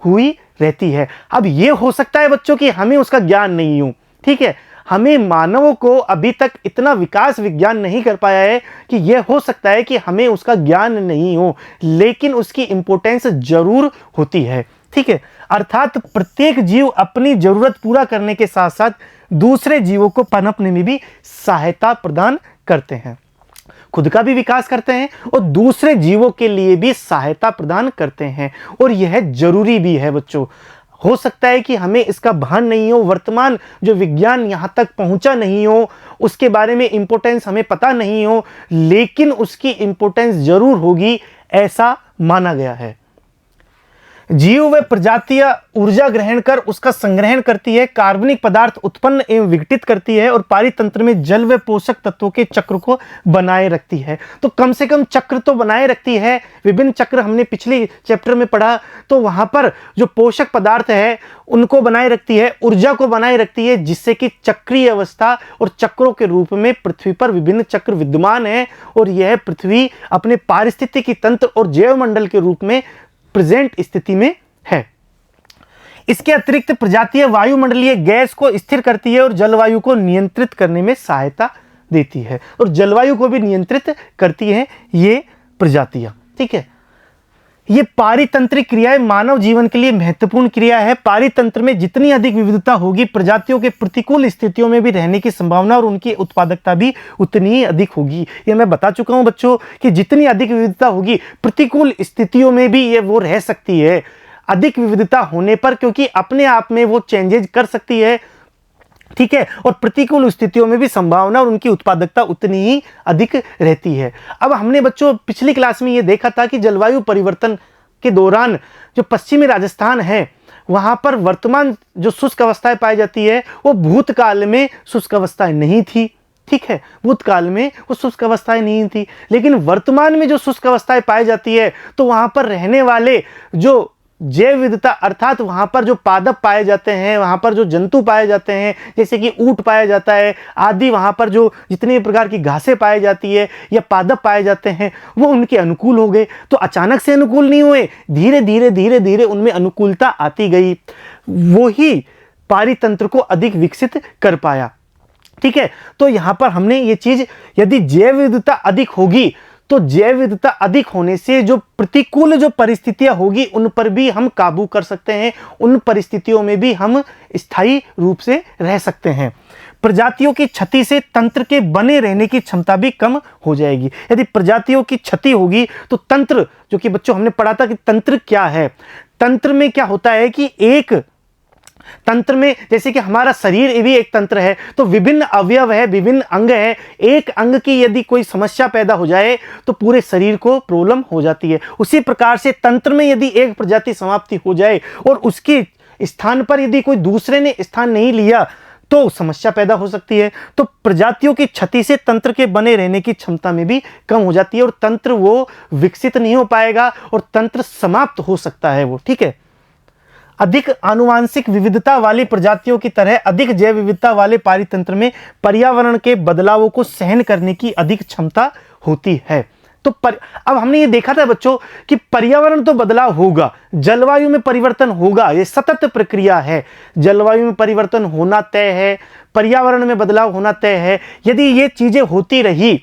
हुई रहती है। अब ये हो सकता है बच्चों कि हमें उसका ज्ञान नहीं हो, ठीक है, हमें मानवों को अभी तक इतना विकास विज्ञान नहीं कर पाया है कि यह हो सकता है कि हमें उसका ज्ञान नहीं हो, लेकिन उसकी इंपॉर्टेंस जरूर होती है, ठीक है। अर्थात प्रत्येक जीव अपनी जरूरत पूरा करने के साथ साथ दूसरे जीवों को पनपने में भी सहायता प्रदान करते हैं, खुद का भी विकास करते हैं और दूसरे जीवों के लिए भी सहायता प्रदान करते हैं। और यह जरूरी भी है बच्चों। हो सकता है कि हमें इसका भान नहीं हो, वर्तमान जो विज्ञान यहाँ तक पहुँचा नहीं हो, उसके बारे में इम्पोर्टेंस हमें पता नहीं हो, लेकिन उसकी इम्पोर्टेंस जरूर होगी, ऐसा माना गया है। जीव व प्रजातियां ऊर्जा ग्रहण कर उसका संग्रहण करती है, कार्बनिक पदार्थ उत्पन्न एवं विघटित करती है और पारितंत्र में जल व पोषक तत्वों के चक्र को बनाए रखती है। तो कम से कम चक्र तो बनाए रखती है। विभिन्न चक्र हमने पिछले चैप्टर में पढ़ा, तो वहां पर जो पोषक पदार्थ है उनको बनाए रखती है, ऊर्जा को बनाए रखती है, जिससे कि चक्रीय अवस्था और चक्रों के रूप में पृथ्वी पर विभिन्न चक्र विद्यमान है और यह पृथ्वी अपने पारिस्थितिकी तंत्र और जैव मंडल के रूप में प्रेजेंट स्थिति में है। इसके अतिरिक्त प्रजातियां वायुमंडलीय गैस को स्थिर करती है और जलवायु को नियंत्रित करने में सहायता देती है, और जलवायु को भी नियंत्रित करती है ये प्रजातियां। ठीक है, ये पारितंत्रिक क्रियाएं मानव जीवन के लिए महत्वपूर्ण क्रिया है। पारितंत्र में जितनी अधिक विविधता होगी, प्रजातियों के प्रतिकूल स्थितियों में भी रहने की संभावना और उनकी उत्पादकता भी उतनी ही अधिक होगी। ये मैं बता चुका हूं बच्चों कि जितनी अधिक विविधता होगी, प्रतिकूल स्थितियों में भी ये वो रह सकती है अधिक विविधता होने पर, क्योंकि अपने आप में वो चेंजेज कर सकती है। ठीक है, और प्रतिकूल स्थितियों में भी संभावना और उनकी उत्पादकता उतनी ही अधिक रहती है। अब हमने बच्चों पिछली क्लास में ये देखा था कि जलवायु परिवर्तन के दौरान जो पश्चिमी राजस्थान है वहां पर वर्तमान जो शुष्क अवस्थाएं पाई जाती है वो भूतकाल में शुष्क अवस्थाएं नहीं थी। ठीक है, भूतकाल में वो शुष्क अवस्थाएं नहीं थी, लेकिन वर्तमान में जो शुष्क अवस्थाएं पाई जाती है तो वहां पर रहने वाले जो जैव विविधता, अर्थात वहां पर जो पादप पाए जाते हैं, वहां पर जो जंतु पाए जाते हैं, जैसे कि ऊंट पाया जाता है आदि, वहां पर जो जितने प्रकार की घासें पाई जाती है या पादप पाए जाते हैं, वो उनके अनुकूल हो गए। तो अचानक से अनुकूल नहीं हुए, धीरे धीरे धीरे धीरे उनमें अनुकूलता आती गई, वो ही पारितंत्र को अधिक विकसित कर पाया। ठीक है, तो यहां पर हमने ये चीज, यदि जैव विविधता अधिक होगी तो जैव विविधता अधिक होने से जो प्रतिकूल जो परिस्थितियां होगी उन पर भी हम काबू कर सकते हैं, उन परिस्थितियों में भी हम स्थायी रूप से रह सकते हैं। प्रजातियों की क्षति से तंत्र के बने रहने की क्षमता भी कम हो जाएगी। यदि प्रजातियों की क्षति होगी तो तंत्र, जो कि बच्चों हमने पढ़ा था कि तंत्र क्या है, तंत्र में क्या होता है कि एक तंत्र में, जैसे कि हमारा शरीर भी एक तंत्र है, तो विभिन्न अवयव है, विभिन्न अंग है, एक अंग की यदि कोई समस्या पैदा हो जाए तो पूरे शरीर को प्रॉब्लम हो जाती है। उसी प्रकार से तंत्र में यदि एक प्रजाति समाप्ति हो जाए और उसके स्थान पर यदि कोई दूसरे ने स्थान नहीं लिया तो समस्या पैदा हो सकती है। तो प्रजातियों की क्षति से तंत्र के बने रहने की क्षमता में भी कम हो जाती है और तंत्र वो विकसित नहीं हो पाएगा और तंत्र समाप्त हो सकता है वो। ठीक है, अधिक आनुवांशिक विविधता वाली प्रजातियों की तरह अधिक जैव विविधता वाले पारितंत्र में पर्यावरण के बदलावों को सहन करने की अधिक क्षमता होती है। तो अब हमने ये देखा था बच्चों कि पर्यावरण तो बदलाव होगा, जलवायु में परिवर्तन होगा, ये सतत प्रक्रिया है। जलवायु में परिवर्तन होना तय है, पर्यावरण में बदलाव होना तय है। यदि ये चीजें होती रही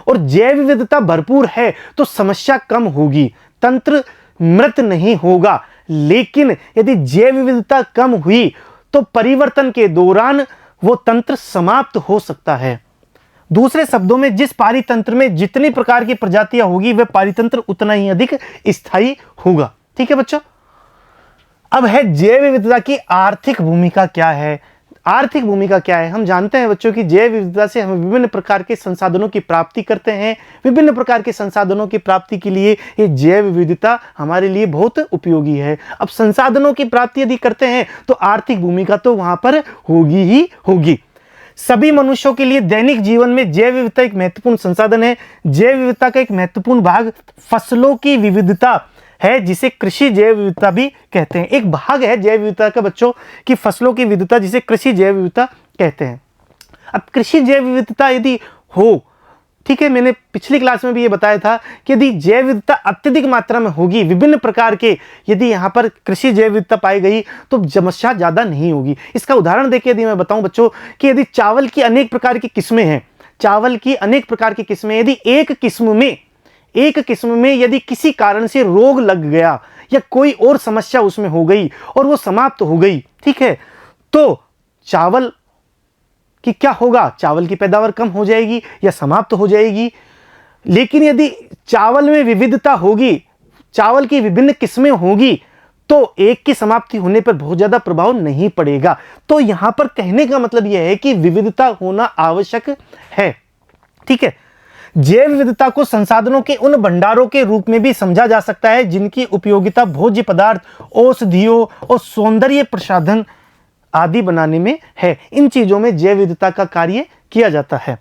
और जैव विविधता भरपूर है तो समस्या कम होगी, तंत्र मृत नहीं होगा। लेकिन यदि जैव विविधता कम हुई तो परिवर्तन के दौरान वो तंत्र समाप्त हो सकता है। दूसरे शब्दों में, जिस पारितंत्र में जितनी प्रकार की प्रजातियां होगी वह पारितंत्र उतना ही अधिक स्थायी होगा। ठीक है बच्चों, अब है जैव विविधता की आर्थिक भूमिका क्या है। आर्थिक भूमिका क्या है, हम जानते हैं बच्चों कि जैव विविधता से हम विभिन्न प्रकार के संसाधनों की प्राप्ति करते हैं। विभिन्न प्रकार के संसाधनों की प्राप्ति के लिए ये जैव विविधता हमारे लिए बहुत उपयोगी है। अब संसाधनों की प्राप्ति यदि करते हैं तो आर्थिक भूमिका तो वहां पर होगी ही होगी। सभी मनुष्यों के लिए दैनिक जीवन में जैव विविधता एक महत्वपूर्ण संसाधन है। जैव विविधता का एक महत्वपूर्ण भाग फसलों की विविधता है, जिसे कृषि जैव विविधता भी कहते हैं। एक भाग है जैव विविधता का बच्चों कि फसलों की विविधता, जिसे कृषि जैव विविधता कहते हैं। अब कृषि जैव विविधता यदि हो, ठीक है, मैंने पिछली क्लास में भी ये बताया था कि यदि जैव विविधता अत्यधिक मात्रा में होगी, विभिन्न प्रकार के यदि यहाँ पर कृषि जैव विविधता पाई गई तो समस्या ज़्यादा नहीं होगी। इसका उदाहरण देखिए, यदि मैं बताऊं बच्चों कि यदि चावल की अनेक प्रकार की किस्में हैं, चावल की अनेक प्रकार की किस्में, यदि एक किस्म में यदि किसी कारण से रोग लग गया या कोई और समस्या उसमें हो गई और वो समाप्त हो गई, ठीक है, तो चावल कि क्या होगा, चावल की पैदावार कम हो जाएगी या समाप्त हो जाएगी। लेकिन यदि चावल में विविधता होगी, चावल की विभिन्न किस्में होगी, तो एक की समाप्ति होने पर बहुत ज्यादा प्रभाव नहीं पड़ेगा। तो यहां पर कहने का मतलब यह है कि विविधता होना आवश्यक है। ठीक है, जैव विविधता को संसाधनों के उन भंडारों के रूप में भी समझा जा सकता है जिनकी उपयोगिता भोज्य पदार्थ, औषधियों और सौंदर्य प्रसाधन आदि बनाने में है। इन चीजों में जैव विविधता का कार्य किया जाता है।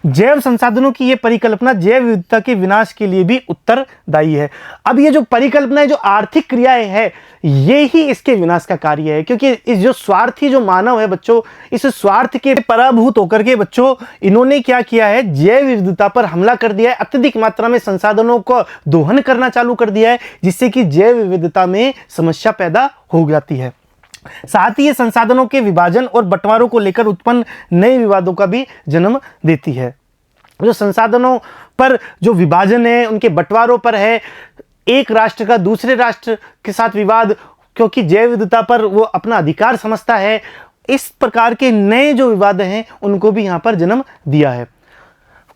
जैव संसाधनों की यह परिकल्पना जैव विविधता के विनाश के लिए भी उत्तरदायी है। अब ये जो परिकल्पना है, जो आर्थिक क्रियाएं है, ये ही इसके विनाश का कार्य है, क्योंकि इस जो स्वार्थी जो मानव है बच्चों, इस स्वार्थ के पराभूत होकर के बच्चों इन्होंने क्या किया है, जैव विविधता पर हमला कर दिया है, अत्यधिक मात्रा में संसाधनों को दोहन करना चालू कर दिया है, जिससे कि जैव विविधता में समस्या पैदा हो जाती है। साथ ही ये संसाधनों के विभाजन और बंटवारों को लेकर उत्पन्न नए विवादों का भी जन्म देती है। जो संसाधनों पर जो विभाजन है, उनके बंटवारों पर है, एक राष्ट्र का दूसरे राष्ट्र के साथ विवाद, क्योंकि जैव विविधता पर वो अपना अधिकार समझता है, इस प्रकार के नए जो विवाद हैं उनको भी यहाँ पर जन्म दिया है।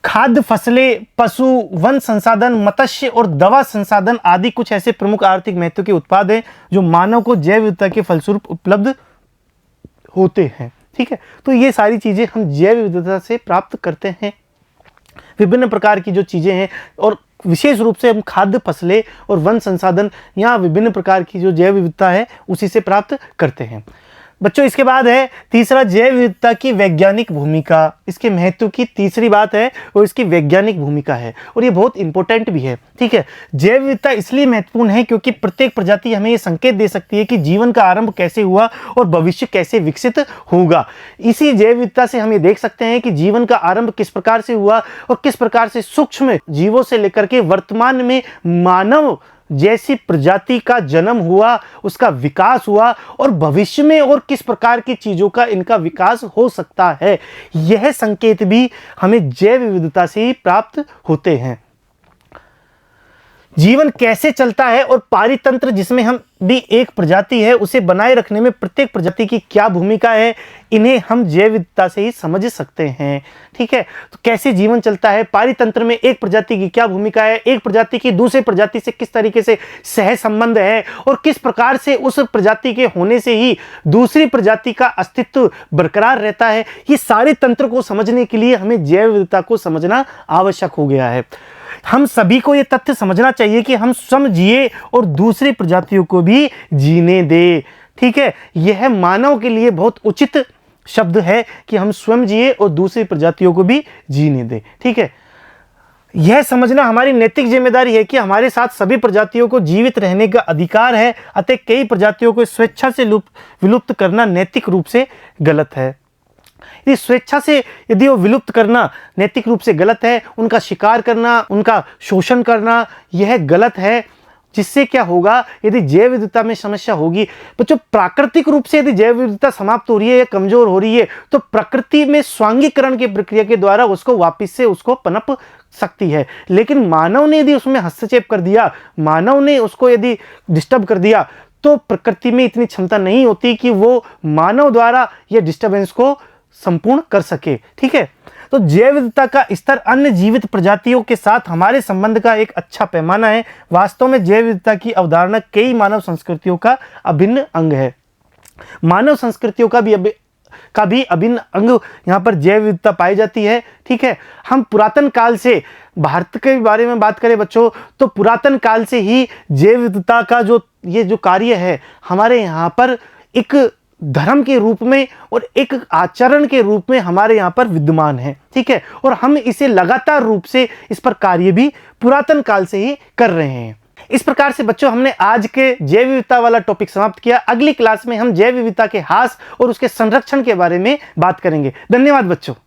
खाद्य फसलें, पशु, वन संसाधन, मत्स्य और दवा संसाधन आदि कुछ ऐसे प्रमुख आर्थिक महत्व के उत्पाद हैं जो मानव को जैव विविधता के फलस्वरूप उपलब्ध होते हैं। ठीक है, तो ये सारी चीजें हम जैव विविधता से प्राप्त करते हैं। विभिन्न प्रकार की जो चीजें हैं, और विशेष रूप से हम खाद्य फसलें और वन संसाधन, यहाँ विभिन्न प्रकार की जो जैव विविधता है उसी से प्राप्त करते हैं। बच्चों इसके बाद है तीसरा, जैव विविधता की वैज्ञानिक भूमिका। इसके महत्व की तीसरी बात है वो इसकी वैज्ञानिक भूमिका है, और ये बहुत इंपॉर्टेंट भी है। ठीक है, जैव विविधता इसलिए महत्वपूर्ण है क्योंकि प्रत्येक प्रजाति हमें ये संकेत दे सकती है कि जीवन का आरंभ कैसे हुआ और भविष्य कैसे विकसित होगा। इसी जैव विविधता से हम ये देख सकते हैं कि जीवन का आरंभ किस प्रकार से हुआ और किस प्रकार से सूक्ष्म जीवों से लेकर के वर्तमान में मानव जैसी प्रजाति का जन्म हुआ, उसका विकास हुआ, और भविष्य में और किस प्रकार की चीजों का इनका विकास हो सकता है। यह संकेत भी हमें जैव विविधता से ही प्राप्त होते हैं। जीवन कैसे चलता है और पारितंत्र जिसमें हम भी एक प्रजाति है उसे बनाए रखने में प्रत्येक प्रजाति की क्या भूमिका है, इन्हें हम जैव विविधता से ही समझ सकते हैं। ठीक है, तो कैसे जीवन चलता है, पारितंत्र में एक प्रजाति की क्या भूमिका है, एक प्रजाति की दूसरे प्रजाति से किस तरीके से सह संबंध है, और किस प्रकार से उस प्रजाति के होने से ही दूसरी प्रजाति का अस्तित्व बरकरार रहता है, ये सारे तंत्र को समझने के लिए हमें जैव विविधता को समझना आवश्यक हो गया है। हम सभी को यह तथ्य समझना चाहिए कि हम स्वयं जिए और दूसरी प्रजातियों को भी जीने दे। ठीक है, यह मानव के लिए बहुत उचित शब्द है कि हम स्वयं जिए और दूसरी प्रजातियों को भी जीने दे। ठीक है, यह समझना हमारी नैतिक जिम्मेदारी है कि हमारे साथ सभी प्रजातियों को जीवित रहने का अधिकार है, अतः कई प्रजातियों को स्वेच्छा से विलुप्त करना नैतिक रूप से गलत है। यदि स्वेच्छा से यदि वो विलुप्त करना नैतिक रूप से गलत है, उनका शिकार करना, उनका शोषण करना, यह गलत है। जिससे क्या होगा, यदि जैव विविधता में समस्या होगी, बच्चों प्राकृतिक रूप से यदि जैव विविधता समाप्त हो रही है या कमजोर हो रही है, तो प्रकृति में स्वांगीकरण की प्रक्रिया के द्वारा उसको वापस से उसको पनप सकती है। लेकिन मानव ने यदि उसमें हस्तक्षेप कर दिया, मानव ने उसको यदि डिस्टर्ब कर दिया, तो प्रकृति में इतनी क्षमता नहीं होती कि वो मानव द्वारा यह डिस्टर्बेंस को संपूर्ण कर सके। ठीक है, तो जैव विविधता का स्तर अन्य जीवित प्रजातियों के साथ हमारे संबंध का एक अच्छा पैमाना है। वास्तव में जैव विविधता की अवधारणा कई मानव संस्कृतियों का अभिन्न अंग है। मानव संस्कृतियों का भी अभिन्न अंग यहाँ पर जैव विविधता पाई जाती है। ठीक है, हम पुरातन काल से भारत के बारे में बात करें बच्चों, तो पुरातन काल से ही जैव विविधता का जो कार्य है हमारे यहाँ पर एक धर्म के रूप में और एक आचरण के रूप में हमारे यहाँ पर विद्यमान है। ठीक है, और हम इसे लगातार रूप से इस पर कार्य भी पुरातन काल से ही कर रहे हैं। इस प्रकार से बच्चों हमने आज के जैव विविधता वाला टॉपिक समाप्त किया। अगली क्लास में हम जैव विविधता के ह्रास और उसके संरक्षण के बारे में बात करेंगे। धन्यवाद बच्चों।